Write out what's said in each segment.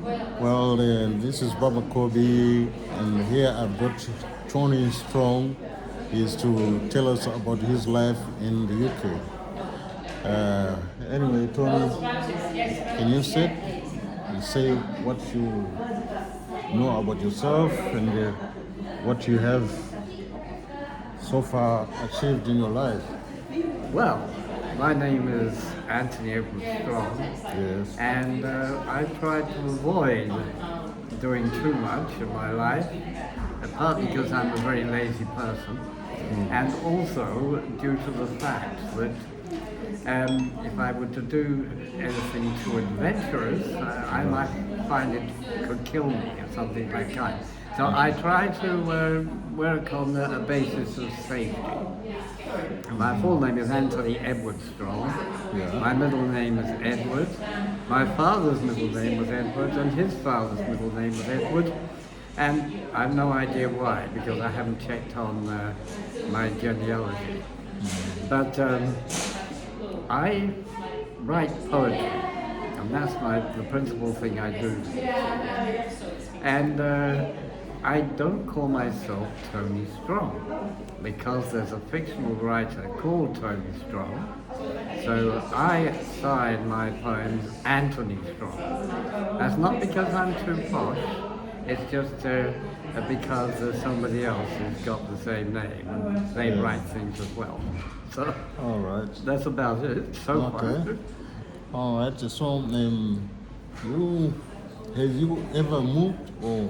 Well, this is Baba Kobe, and here I've got Tony Strong. He is to tell us about his life in the UK. Anyway, Tony, can you say what you know about yourself and what you have so far achieved in your life? Well, my name is Anthony Edward Strong, Yes. and I try to avoid doing too much in my life, partly because I'm a very lazy person, and also due to the fact that if I were to do anything too adventurous, I might find it could kill me or something like that. So I try to work on a basis of safety. My full name is Anthony Edward Strong. Yeah. My middle name is Edward. My father's middle name was Edward, and his father's middle name was Edward. And I have no idea why, because I haven't checked on my genealogy. But I write poetry, and that's the principal thing I do. And I don't call myself Tony Strong, because there's a fictional writer called Tony Strong. So I sign my poems Anthony Strong. That's not because I'm too posh, it's just because there's somebody else who's got the same name and they write things as well. So All right. that's about it so far. Okay. All right. So, you have you ever moved or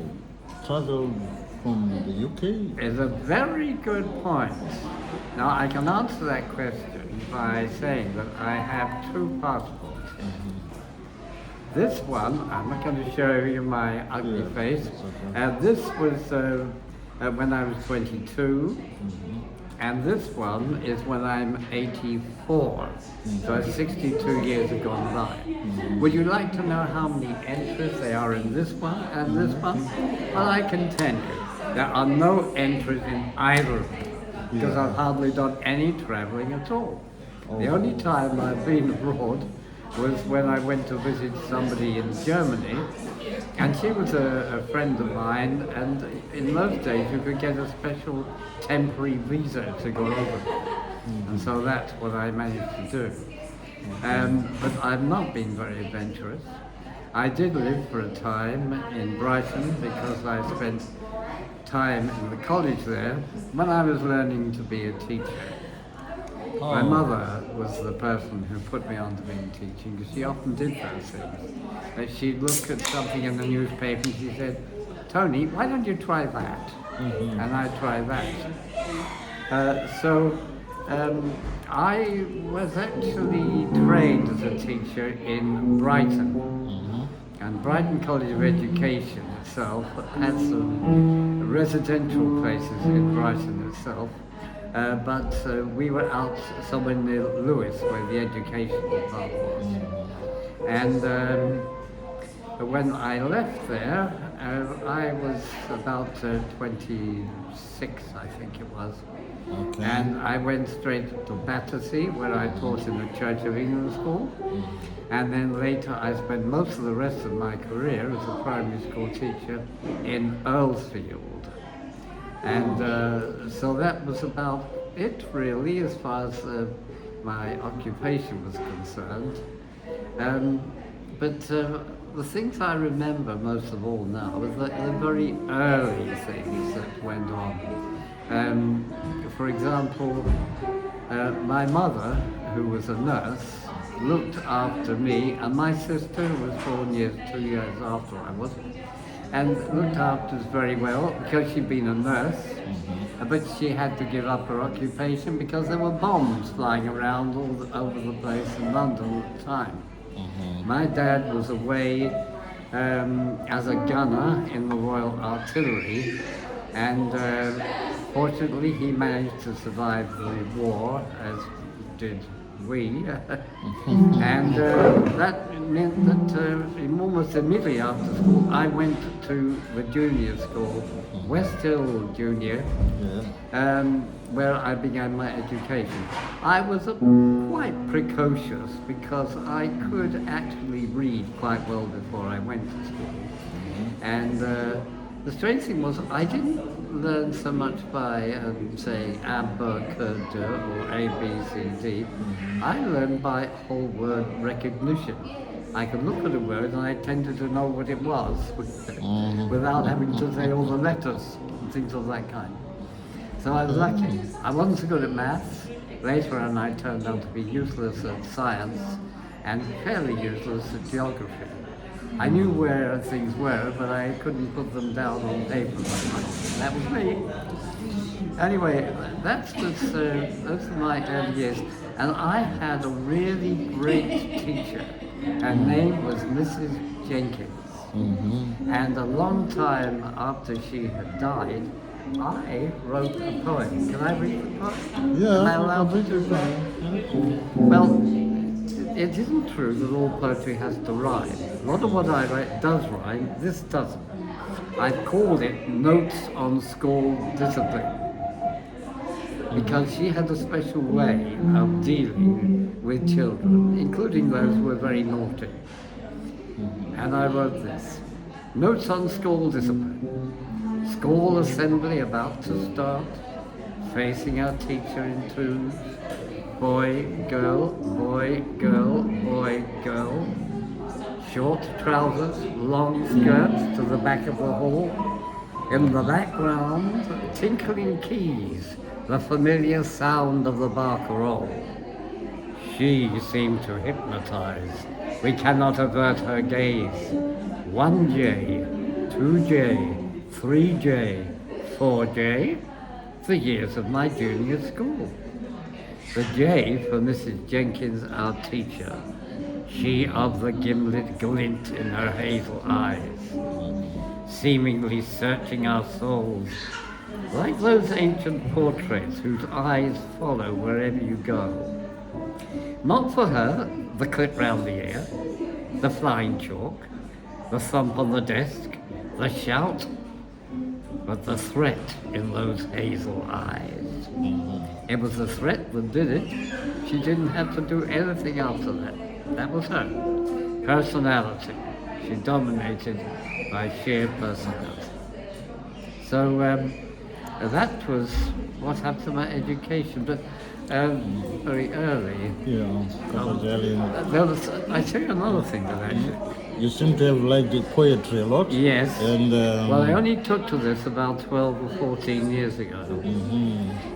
traveled from the UK? Is a very good point. Now I can answer that question by saying that I have two passports. This one, I'm not going to show you my ugly Yeah, face. it's okay. This was when I was 22, and this one is when I'm 84. So 62 years have gone by. Would you like to know how many entries there are in this one and this one? Well, I can tell you, there are no entries in either of them, because Yeah. I've hardly done any traveling at all. The only time I've been abroad was when I went to visit somebody in Germany, and she was a friend of mine, and in those days you could get a special temporary visa to go over. And so that's what I managed to do. But I've not been very adventurous. I did live for a time in Brighton because I spent time in the college there when I was learning to be a teacher. My mother was the person who put me on to being teaching, because she often did those things. She'd look at something in the newspaper and she said, "Tony, why don't you try that?" And I'd try that. I was actually trained as a teacher in Brighton. And Brighton College of Education itself had some residential places in Brighton itself. But we were out somewhere near Lewis, where the educational part was. And when I left there, I was about 26, I think it was. Okay. And I went straight to Battersea, where I taught in the Church of England school. And then later I spent most of the rest of my career as a primary school teacher in Earlsfield. And so that was about it, really, as far as my occupation was concerned. But the things I remember most of all now are the very early things that went on. For example, my mother, who was a nurse, looked after me and my sister, who was 2 years after I was, and looked after us very well because she'd been a nurse, but she had to give up her occupation because there were bombs flying around over the place in London at the time. My dad was away as a gunner in the Royal Artillery, and fortunately he managed to survive the war, as did we, and that meant that almost immediately after school I went to the junior school, West Hill Junior, Yeah. where I began my education. I was quite precocious because I could actually read quite well before I went to school. And the strange thing was I didn't learn so much by, say, abacada or A, B, C, D. I learned by whole word recognition. I could look at a word and I tended to know what it was without having to say all the letters and things of that kind. So I was lucky. I wasn't so good at maths. Later on I turned out to be useless at science and fairly useless at geography. I knew where things were, but I couldn't put them down on paper very much. That was me. Anyway, those were my early years. And I had a really great teacher. Her name was Mrs. Jenkins. And a long time after she had died, I wrote a poem. Can I read the poem? Yeah. Am I allowed to do that? Well, it isn't true that all poetry has to rhyme. A lot of what I write does rhyme, this doesn't. I've called it Notes on School Discipline, because she had a special way of dealing with children, including those who were very naughty. And I wrote this. Notes on School Discipline. School assembly about to start, facing our teacher in twos. Boy, girl, boy, girl, boy, girl. Short trousers, long skirts to the back of the hall. In the background, tinkling keys, the familiar sound of the barcarolle. She seemed to hypnotize. We cannot avert her gaze. 1J, 2J, 3J, 4J, the years of my junior school. The J for Mrs. Jenkins, our teacher, she of the gimlet glint in her hazel eyes, seemingly searching our souls, like those ancient portraits whose eyes follow wherever you go. Not for her, the clip round the ear, the flying chalk, the thump on the desk, the shout, but the threat in those hazel eyes. It was the threat that did it. She didn't have to do anything after that. That was her. Personality. She dominated by sheer personality. So that was what happened to my education. But very early. Yeah. I tell you another thing that actually. You seem to have liked the poetry a lot. Yes. And well, I only took to this about 12 or 14 years ago.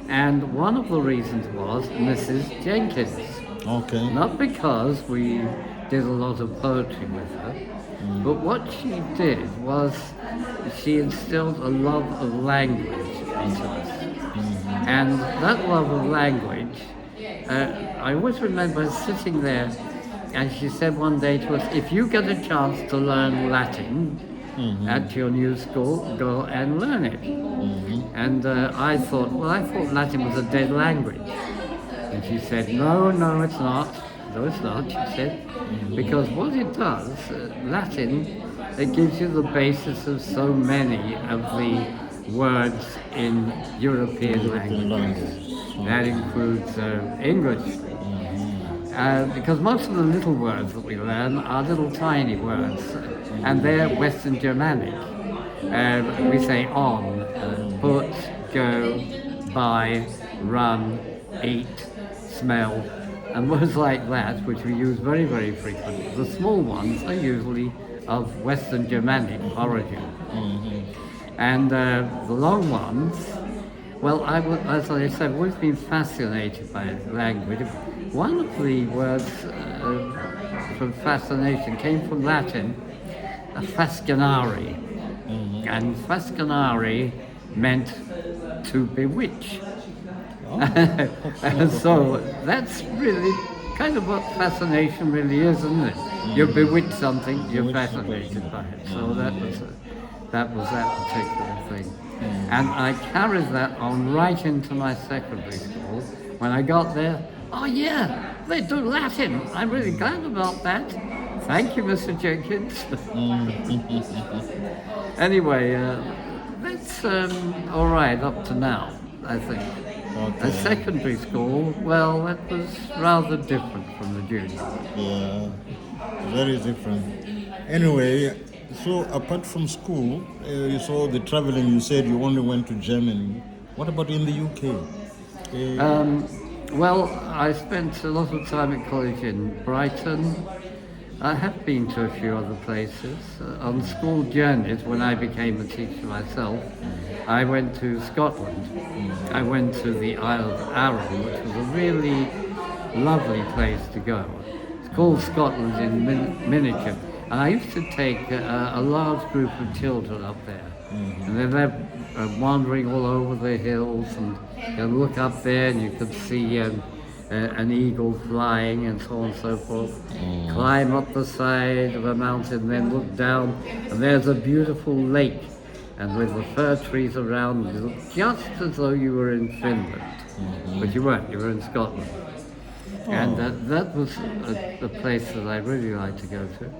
And one of the reasons was Mrs. Jenkins. Okay. Not because we did a lot of poetry with her, but what she did was she instilled a love of language into us. And that love of language, I always remember sitting there and she said one day to us, if you get a chance to learn Latin at your new school, go and learn it. And I thought Latin was a dead language. And she said, no, it's not. No, it's not, she said. Because what it does, Latin, it gives you the basis of so many of the words in European languages. That includes English. Because most of the little words that we learn are little tiny words, and they're Western Germanic. We say on, put, go, buy, run, eat, smell, and words like that, which we use very, very frequently. The small ones are usually of Western Germanic origin. And the long ones, well, as I said, I've always been fascinated by language. One of the words from fascination came from Latin, fascinare. And fascinare meant to bewitch. And so that's really kind of what fascination really is, isn't it? You bewitch something, you're fascinated by it. So that was that particular thing. And I carried that on right into my secondary school. When I got there, oh yeah, they do Latin. I'm really glad about that. Thank you, Mr. Jenkins. Anyway, that's all right up to now, I think. Okay. At secondary school, well, that was rather different from the junior. Yeah, very different. Anyway, so apart from school, you saw the traveling. You said you only went to Germany. What about in the UK? Well, I spent a lot of time at college in Brighton. I have been to a few other places. On school journeys, when I became a teacher myself, I went to Scotland. I went to the Isle of Arran, which was a really lovely place to go. It's called Scotland in miniature. And I used to take a large group of children up there. And they're wandering all over the hills, and you look up there and you could see an eagle flying and so on and so forth. Climb up the side of a mountain, then look down, and there's a beautiful lake, and with the fir trees around, you look just as though you were in Finland. But you weren't, you were in Scotland. And that was a place that I really liked to go to.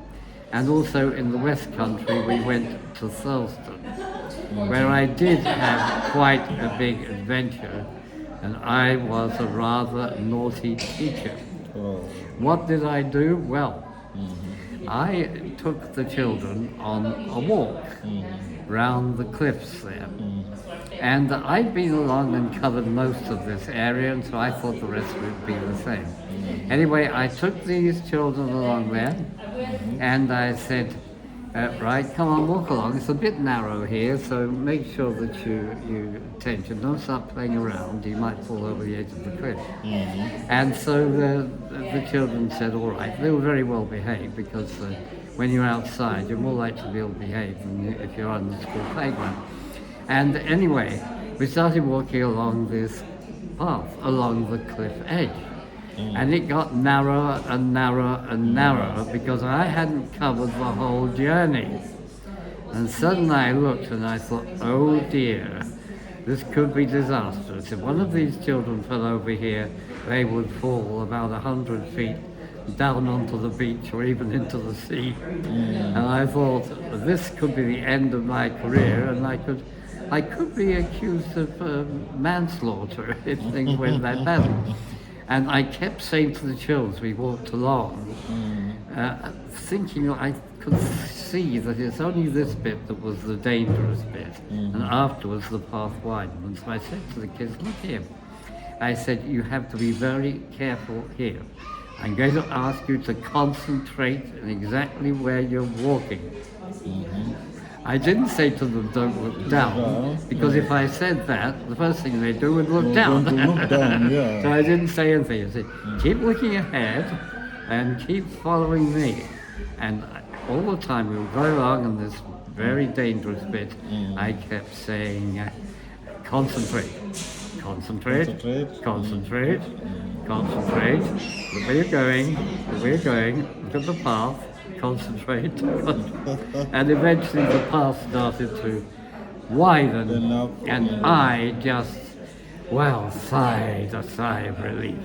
And also in the West Country, we went to Thurleston, where I did have quite a big adventure, and I was a rather naughty teacher. What did I do? Well, I took the children on a walk round the cliffs there. And I'd been along and covered most of this area, and so I thought the rest would be the same. Anyway, I took these children along there, and I said, right, come on, walk along. It's a bit narrow here, so make sure that you attention. Don't start playing around. You might fall over the edge of the cliff. And so the children said, all right. They were very well behaved, because when you're outside, you're more likely to be able to behave than if you're on the school playground. And anyway, we started walking along this path, along the cliff edge. And it got narrower and narrower and narrower, because I hadn't covered the whole journey. And suddenly I looked and I thought, oh dear, this could be disastrous. If one of these children fell over here, they would fall about 100 feet down onto the beach or even into the sea. And I thought, this could be the end of my career, and I could be accused of manslaughter if things went that badly. And I kept saying to the children as we walked along, thinking I could see that it's only this bit that was the dangerous bit, and afterwards the path widened. And so I said to the kids, look here. I said, you have to be very careful here. I'm going to ask you to concentrate on exactly where you're walking. I didn't say to them, don't look down, because if I said that, the first thing they do would look down. Look down, yeah. So I didn't say anything. I said, keep looking ahead and keep following me. And all the time we would go along in this very dangerous bit, I kept saying, concentrate, concentrate, concentrate, concentrate. Look where you're going, look where you're going, look at the path. Concentrate. And eventually the path started to widen, and I just, well, sighed a sigh of relief.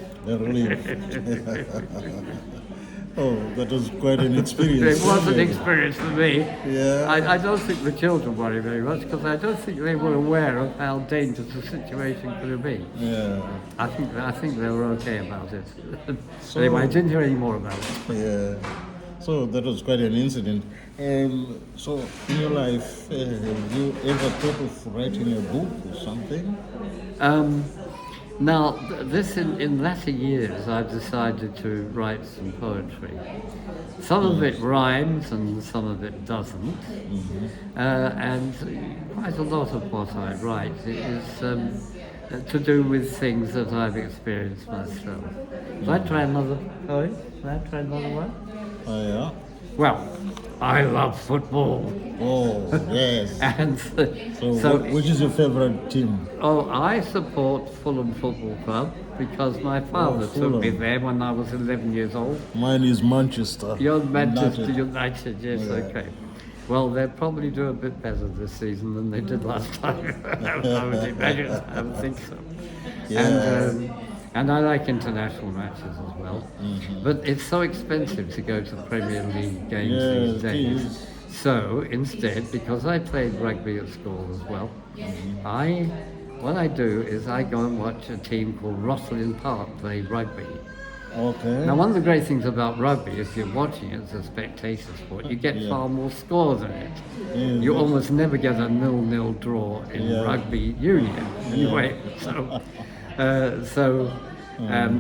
Oh, that was quite an experience. It was an experience for me. Yeah. I don't think the children worried very much, because I don't think they were aware of how dangerous the situation could be. Yeah. I think they were okay about it. Anyway, I didn't hear any more about it. Yeah. So that was quite an incident. So in your life, have you ever thought of writing a book or something? Now, this in latter years, I've decided to write some poetry. Some of it rhymes and some of it doesn't. And quite a lot of what I write is to do with things that I've experienced myself. Shall I try another poem? Shall I try another one? Oh, yeah. Well, I love football. Oh, yes. And So which is your favorite team? Oh, I support Fulham Football Club, because my father took me there when I was 11 years old. Mine is Manchester. You're Manchester United, yes, okay. Well, they'll probably do a bit better this season than they did last time. I would imagine, I would think so. Yeah. And I like international matches as well. But it's so expensive to go to Premier League games Yes, these it days. is. So instead, because I played rugby at school as well, what I do is I go and watch a team called Rosslyn Park play rugby. Okay. Now, one of the great things about rugby is you're watching it as a spectator sport. You get Yeah. far more scores in it. Yeah, You that's- almost never get a 0-0 draw in Yeah. rugby union. Anyway,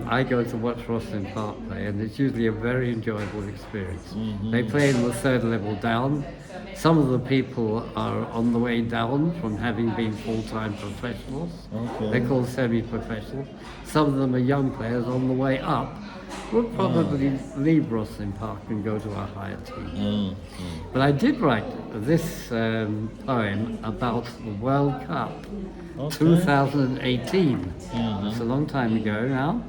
I go to watch Rosslyn Park play, and it's usually a very enjoyable experience. They play in the third level down. Some of the people are on the way down from having been full-time professionals. Okay. They're called semi-professionals. Some of them are young players on the way up. Will probably leave Rosslyn Park and go to a higher team. But I did write this poem about the World Cup Okay. 2018. It's a long time ago now.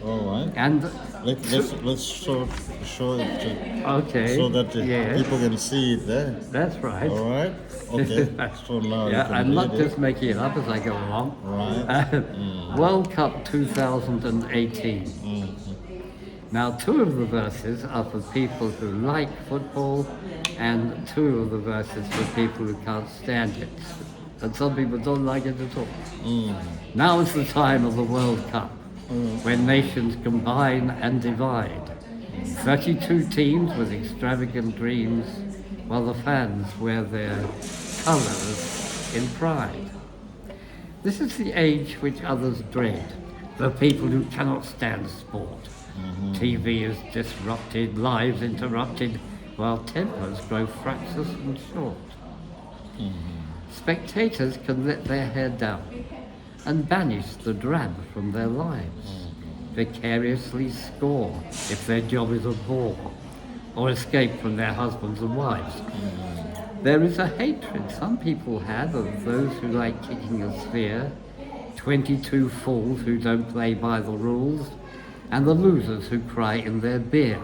All right. And Let's show it okay, so that yes, people can see it there. that's right. All right. Okay. So now Yeah, you can I'm not read it. just making it up as I go along. Right. World Cup 2018. Now, two of the verses are for people who like football, and two of the verses for people who can't stand it. And some people don't like it at all. Now is the time of the World Cup, when nations combine and divide. 32 teams with extravagant dreams, while the fans wear their colours in pride. This is the age which others dread, the people who cannot stand sport. TV is disrupted, lives interrupted, while tempers grow fractious and short. Spectators can let their hair down and banish the drab from their lives, vicariously score if their job is a bore, or escape from their husbands and wives. There is a hatred some people have of those who like kicking a sphere, 22 fools who don't play by the rules, and the losers who cry in their beer.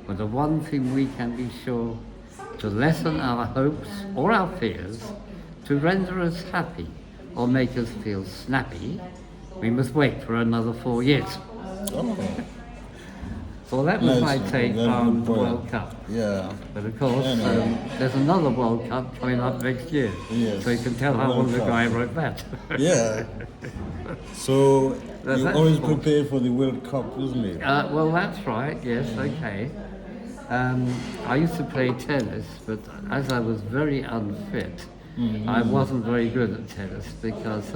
But the one thing we can be sure, to lessen our hopes or our fears, to render us happy or make us feel snappy, we must wait for another 4 years. Okay. So that was my Nice. take Very on good the point. World Cup. Yeah. But of course, Anyway. there's another World Cup coming up next year. Yes, So you can tell how World long ago Cup. I wrote that. Yeah. So That's you that always sport. prepare for the World Cup, isn't it? Well, that's right, yes, okay. I used to play tennis, but as I was very unfit, I wasn't very good at tennis because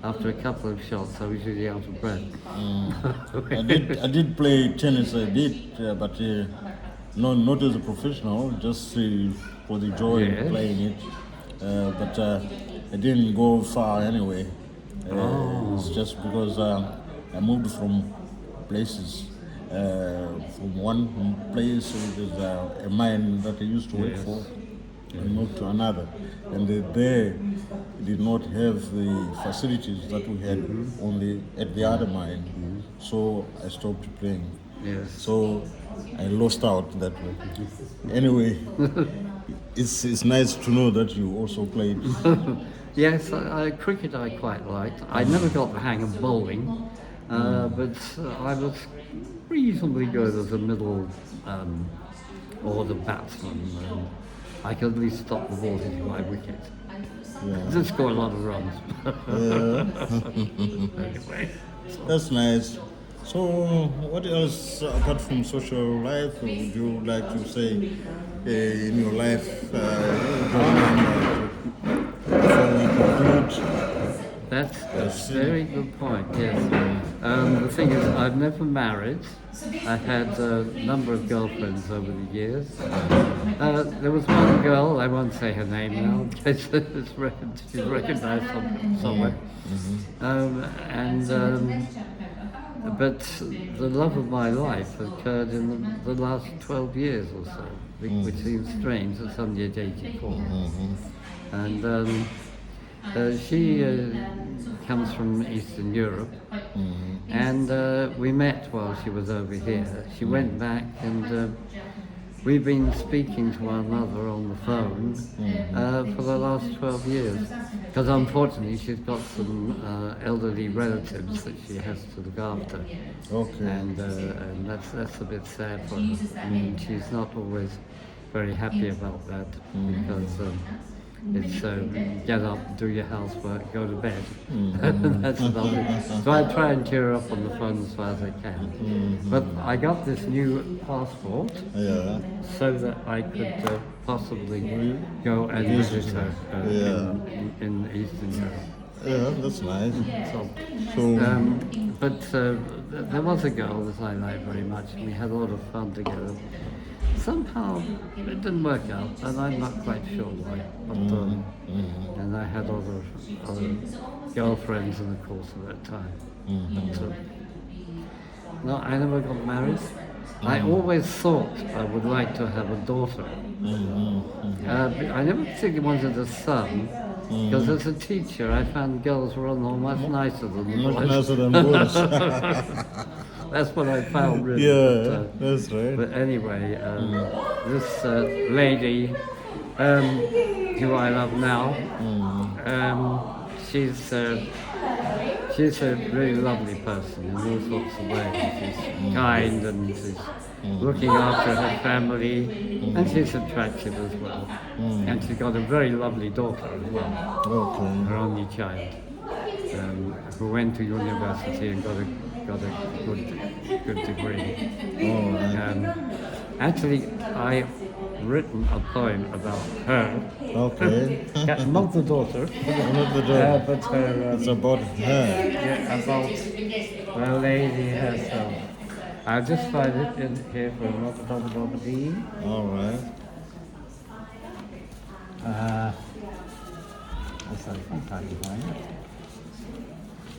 after a couple of shots I was usually out of breath. I did play tennis a bit, but not as a professional, just for the joy Yes. of playing it. But I didn't go far anyway. It's just because I moved from places. From one place, there's a mine that I used to work Yes. for, and moved to another. And there did not have the facilities that we had at the other mine. So I stopped playing. Yes. So I lost out that way. Anyway, it's nice to know that you also played. Yes, cricket I quite liked. I never got the hang of bowling, but I was reasonably good as a middle order batsman. I could at least stop the ball hitting my wicket. Yeah. Didn't score a lot of runs. Anyway, That's nice. So, what else apart from social life would you like to say in your life before we conclude? that's a very good point, yes. The thing is, I've never married. I've had a number of girlfriends over the years. There was one girl, I won't say her name now, in case she's recognized somewhere. But the love of my life occurred in the last 12 years or so, which seems strange at somebody at 84. And she comes from Eastern Europe, and we met while she was over here. She went back, and we've been speaking to one another on the phone for the last 12 years. Because unfortunately she's got some elderly relatives that she has to look after. Okay. And that's a bit sad for her. I mean, she's not always very happy about that because it's get up, do your housework, go to bed. That's about it. So I try and cheer her up on the phone as far as I can. But I got this new passport Yeah. so that I could possibly go and visit her in Eastern Europe. Yeah, that's nice. So, So, but there was a girl that I liked very much, and we had a lot of fun together. Somehow it didn't work out, and I'm not quite sure why. But, and I had other girlfriends in the course of that time. But, no, I never got married. I always thought I would like to have a daughter. I never particularly wanted a son, because as a teacher I found girls were much nicer than the much boys. nicer than boys. That's what I found really. Yeah, that's right. But anyway, this lady, who I love now, she's a really lovely person in all sorts of ways. She's kind and she's looking after her family, and she's attractive as well. And she's got a very lovely daughter as well, Okay. her only child, who went to university and got a good degree. All right. Actually, I've written a poem about her. Okay. Not the daughter, Not the daughter. but her. It's about her. Yeah, about the lady herself. I'll just find it in here for a All right.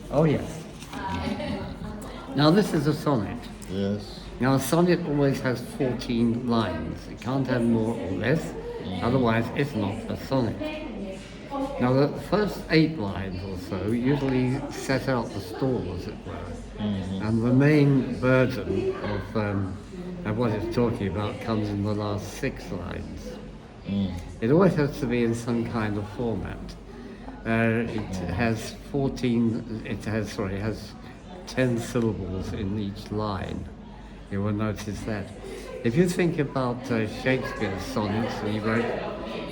Oh yes. Now this is a sonnet. Yes. Now a sonnet always has 14 lines. It can't have more or less, otherwise it's not a sonnet. Now the first 8 lines or so usually set out the stall, as it were. And the main burden of what it's talking about comes in the last 6 lines. It always has to be in some kind of format. It has 10 syllables in each line. You will notice that. If you think about Shakespeare's sonnets, and he wrote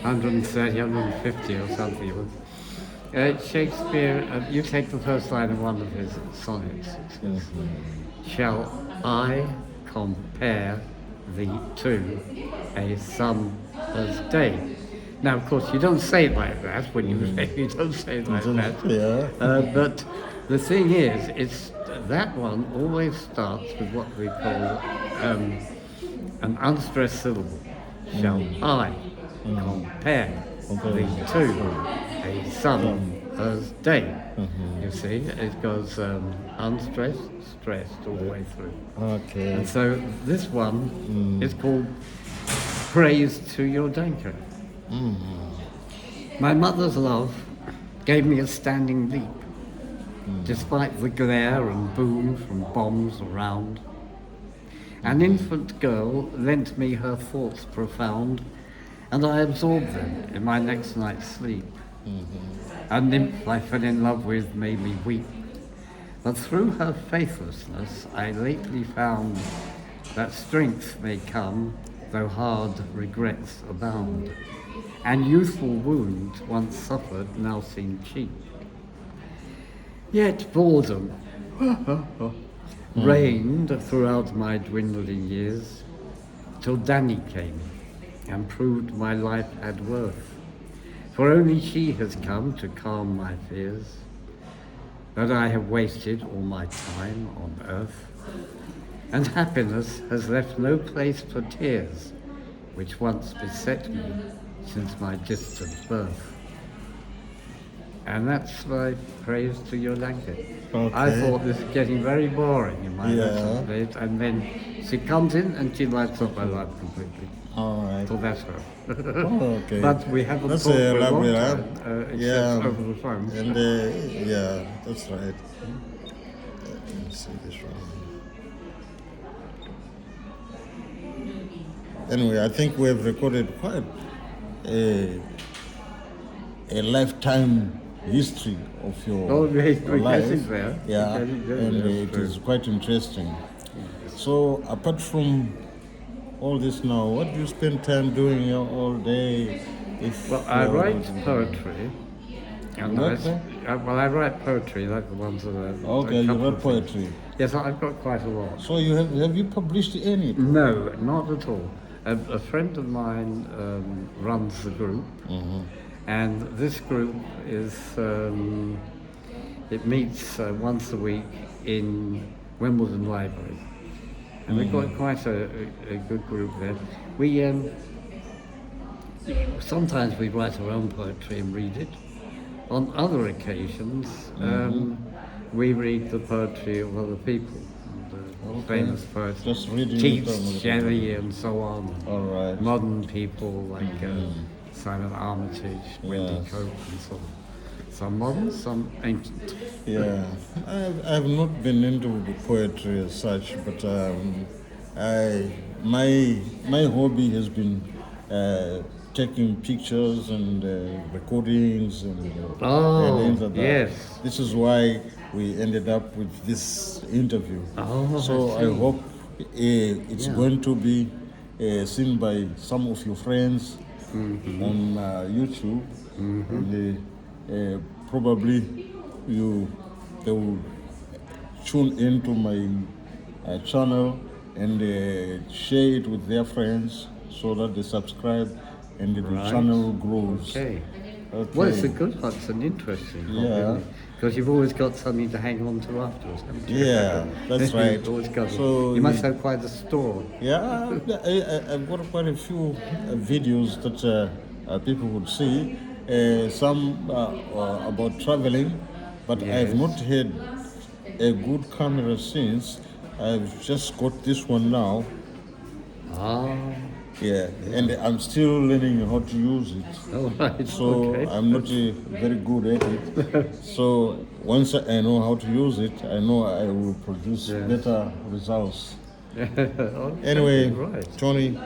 130, 150 or something, Shakespeare, you take the first line of one of his sonnets. It says, "Shall I compare thee to a summer's day?" Now, of course, you don't say it like that when you don't say it like that. Yeah. But the thing is, it's that one always starts with what we call an unstressed syllable. Shall I compare thee to a summer's day? You see, it goes unstressed, stressed all the way through. Okay. And so this one is called Praise to Your Danker. My mother's love gave me a standing leap, despite the glare and boom from bombs around. An infant girl lent me her thoughts profound, and I absorbed them in my next night's sleep. A nymph I fell in love with made me weep, but through her faithlessness I lately found that strength may come, though hard regrets abound, and youthful wounds once suffered now seem cheap. Yet boredom reigned throughout my dwindling years, till Danny came and proved my life had worth. For only she has come to calm my fears, that I have wasted all my time on earth, and happiness has left no place for tears, which once beset me since my distant birth. And that's my praise to Yolanda. Okay. I thought this was getting very boring in my Yeah. lesson bit, and then she comes in and she lights up my life completely. All right. So that's her. Oh, okay. But we haven't That's talked a for a long lovely time, rap. except Yeah. over the phone. And yeah, that's right. Let me see this one. Anyway, I think we have recorded quite a lifetime history of your Oh, we're life. getting there. Yeah, We're getting there, and that's it true. is quite interesting. So, apart from all this now, what do you spend time doing all day? If Well, I you're- write poetry. And What? I write poetry, like the ones that are... Okay, a you couple write of things. poetry. Yes, I've got quite a lot. So have you published any? No, not at all. A friend of mine runs the group, and this group is it meets once a week in Wimbledon Library, and we've got quite a good group there. We sometimes we write our own poetry and read it. On other occasions, we read the poetry of other people. The famous poets, Just reading it Keats, down. Shelley, and so on. All right. Modern people like Simon Armitage, Wendy Yes. Cope, and so on. Some modern, some ancient. Yeah, I've not been into the poetry as such, but my hobby has been taking pictures and recordings and things like that. yes. This is why we ended up with this interview. Oh, So I I see. hope it's going to be seen by some of your friends on YouTube, and probably they will tune into my channel and share it with their friends so that they subscribe and the Right. channel grows. Okay. Okay. Well, it's a good one. It's an interesting one, Yeah. isn't it? Because you've always got something to hang on to afterwards, haven't you? Yeah, that's right. You've always got So you must have quite a store. Yeah, I've got quite a few videos that people would see. Some about traveling, but I've Yes. not had a good camera since. I've just got this one now. Ah, Yeah, and I'm still learning how to use it. all right. So okay. I'm not very good at it. So once I know how to use it, I know I will produce Yes. better results. Okay, Anyway, right. Tony,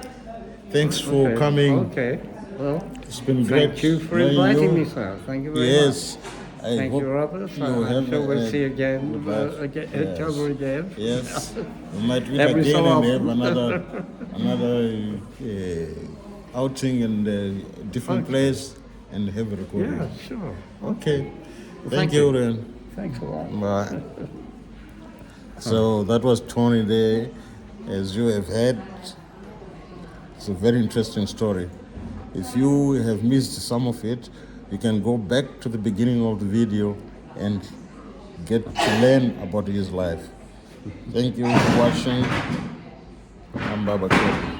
thanks for Okay, coming. Okay. Well, It's been great. thank you for knowing inviting you. me, sir. Thank you very Yes. much. I Thank hope you, Robert. you I'm have sure we'll a- see again, that- each yes. other again. Yes. We might meet Every again so and often. have another outing in a different Okay. place and have a recording. Yeah, sure. Okay. thank Thank you, you. then. Thanks a lot. Bye. So that was Tony there. As you have heard, it's a very interesting story. If you have missed some of it, you can go back to the beginning of the video and get to learn about his life. Thank you for watching. I'm Baba Kiri.